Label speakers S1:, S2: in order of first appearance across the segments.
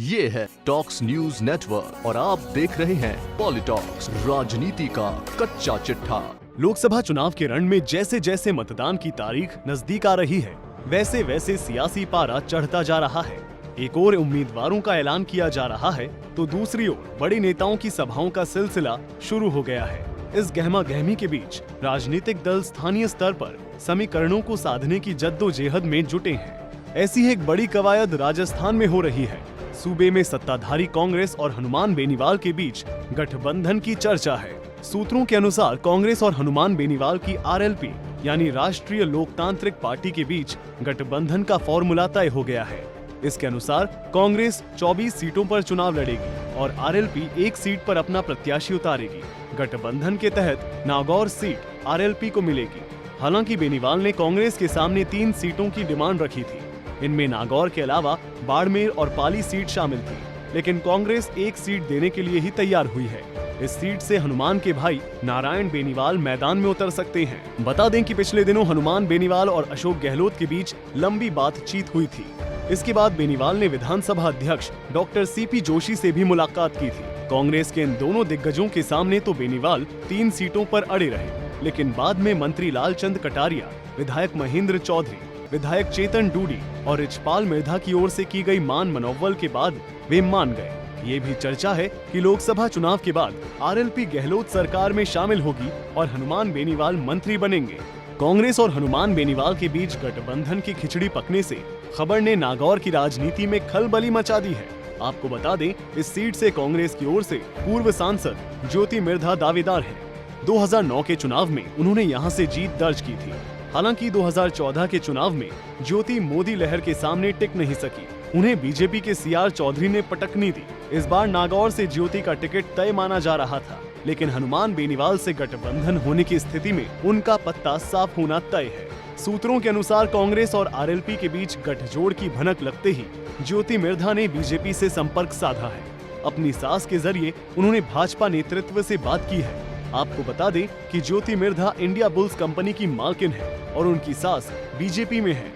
S1: ये है talks news network और आप देख रहे हैं पॉलिटॉक्स, राजनीति का कच्चा चिट्ठा।
S2: लोकसभा चुनाव के रण में जैसे जैसे मतदान की तारीख नजदीक आ रही है, वैसे वैसे सियासी पारा चढ़ता जा रहा है। एक ओर उम्मीदवारों का ऐलान किया जा रहा है, तो दूसरी ओर बड़े नेताओं की सभाओं का सिलसिला शुरू हो गया है। इस गहमा गहमी के बीच राजनीतिक दल स्थानीय स्तर पर समीकरणों को साधने की जद्दोजहद में जुटे हैं। ऐसी एक बड़ी कवायद राजस्थान में हो रही है। सूबे में सत्ताधारी कांग्रेस और हनुमान बेनीवाल के बीच गठबंधन की चर्चा है। सूत्रों के अनुसार कांग्रेस और हनुमान बेनीवाल की आरएलपी यानी राष्ट्रीय लोकतांत्रिक पार्टी के बीच गठबंधन का फॉर्मूला तय हो गया है। इसके अनुसार कांग्रेस 24 सीटों पर चुनाव लड़ेगी और आरएलपी 1 सीट पर अपना प्रत्याशी उतारेगी। गठबंधन के तहत नागौर सीट आरएलपी को मिलेगी। हालांकि बेनीवाल ने कांग्रेस के सामने 3 सीटों की डिमांड रखी थी। इनमें नागौर के अलावा बाड़मेर और पाली सीट शामिल थी, लेकिन कांग्रेस 1 सीट देने के लिए ही तैयार हुई है। इस सीट से हनुमान के भाई नारायण बेनीवाल मैदान में उतर सकते हैं। बता दें कि पिछले दिनों हनुमान बेनीवाल और अशोक गहलोत के बीच लंबी बातचीत हुई थी। इसके बाद बेनीवाल ने विधानसभा अध्यक्ष डॉक्टर सीपी जोशी से भी मुलाकात की थी। कांग्रेस के इन दोनों दिग्गजों के सामने तो बेनीवाल 3 सीटों पर अड़े रहे, लेकिन बाद में मंत्री लालचंद कटारिया, विधायक महेंद्र चौधरी, विधायक चेतन डूडी और रिचपाल मिर्धा की ओर से की गई मान मनोबल के बाद वे मान गए। ये भी चर्चा है कि लोकसभा चुनाव के बाद आरएलपी गहलोत सरकार में शामिल होगी और हनुमान बेनीवाल मंत्री बनेंगे। कांग्रेस और हनुमान बेनीवाल के बीच गठबंधन की खिचड़ी पकने से खबर ने नागौर की राजनीति में खलबली मचा दी है। आपको बता दें, इस सीट से कांग्रेस की ओर से पूर्व सांसद ज्योति मिर्धा दावेदार हैं। 2009 के चुनाव में उन्होंने यहां से जीत दर्ज की थी। हालांकि 2014 के चुनाव में ज्योति मोदी लहर के सामने टिक नहीं सकी। उन्हें बीजेपी के सीआर चौधरी ने पटकनी दी। इस बार नागौर से ज्योति का टिकट तय माना जा रहा था, लेकिन हनुमान बेनीवाल से गठबंधन होने की स्थिति में उनका पत्ता साफ होना तय है। सूत्रों के अनुसार कांग्रेस और आरएलपी के बीच गठजोड़ की भनक लगते ही ज्योति मिर्धा ने बीजेपी से संपर्क साधा है। अपनी सास के जरिए उन्होंने भाजपा नेतृत्व से बात की है। आपको बता दें कि Jyoti Mirdha India bulls company की मालकिन है और उनकी सास बीजेपी में है।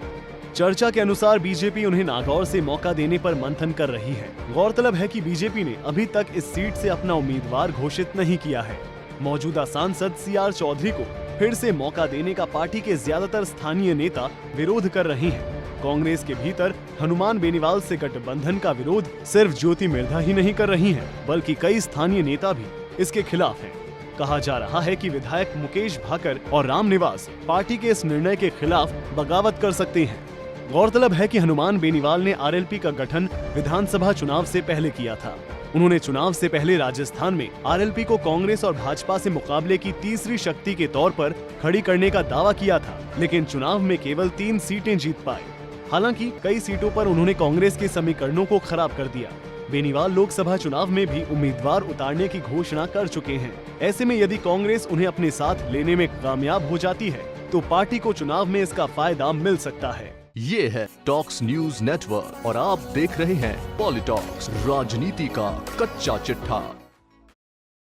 S2: चर्चा के अनुसार बीजेपी उन्हें नागौर से मौका देने पर मंथन कर रही है। गौरतलब है कि बीजेपी ने अभी तक इस सीट से अपना उम्मीदवार घोषित नहीं किया है। मौजूदा सांसद सीआर चौधरी को फिर से मौका देने का पार्टी के ज्यादातर स्थानीय नेता विरोध कर रहे हैं। कांग्रेस के भीतर हनुमान बेनीवाल से गठबंधन का विरोध सिर्फ ज्योति मिर्धा ही नहीं कर रही है, बल्कि कई स्थानीय नेता भी इसके खिलाफ हैं। कहा जा रहा है कि विधायक मुकेश भाकर और रामनिवास पार्टी के इस निर्णय के खिलाफ बगावत कर सकते हैं। गौरतलब है कि हनुमान बेनीवाल ने आरएलपी का गठन विधानसभा चुनाव से पहले किया था। उन्होंने चुनाव से पहले राजस्थान में आरएलपी को कांग्रेस और भाजपा से मुकाबले की तीसरी शक्ति के तौर पर खड़ी करने का दावा किया था, लेकिन चुनाव में केवल 3 सीटें जीत पाए। हालांकि कई सीटों पर उन्होंने कांग्रेस के समीकरणों को खराब कर दिया। बेनीवाल लोकसभा चुनाव में भी उम्मीदवार उतारने की घोषणा कर चुके हैं। ऐसे में यदि कांग्रेस उन्हें अपने साथ लेने में कामयाब हो जाती है, तो पार्टी को चुनाव में इसका फायदा मिल सकता है।
S1: ये है टॉक्स न्यूज नेटवर्क और आप देख रहे हैं पॉलिटॉक्स, राजनीति का कच्चा चिट्ठा।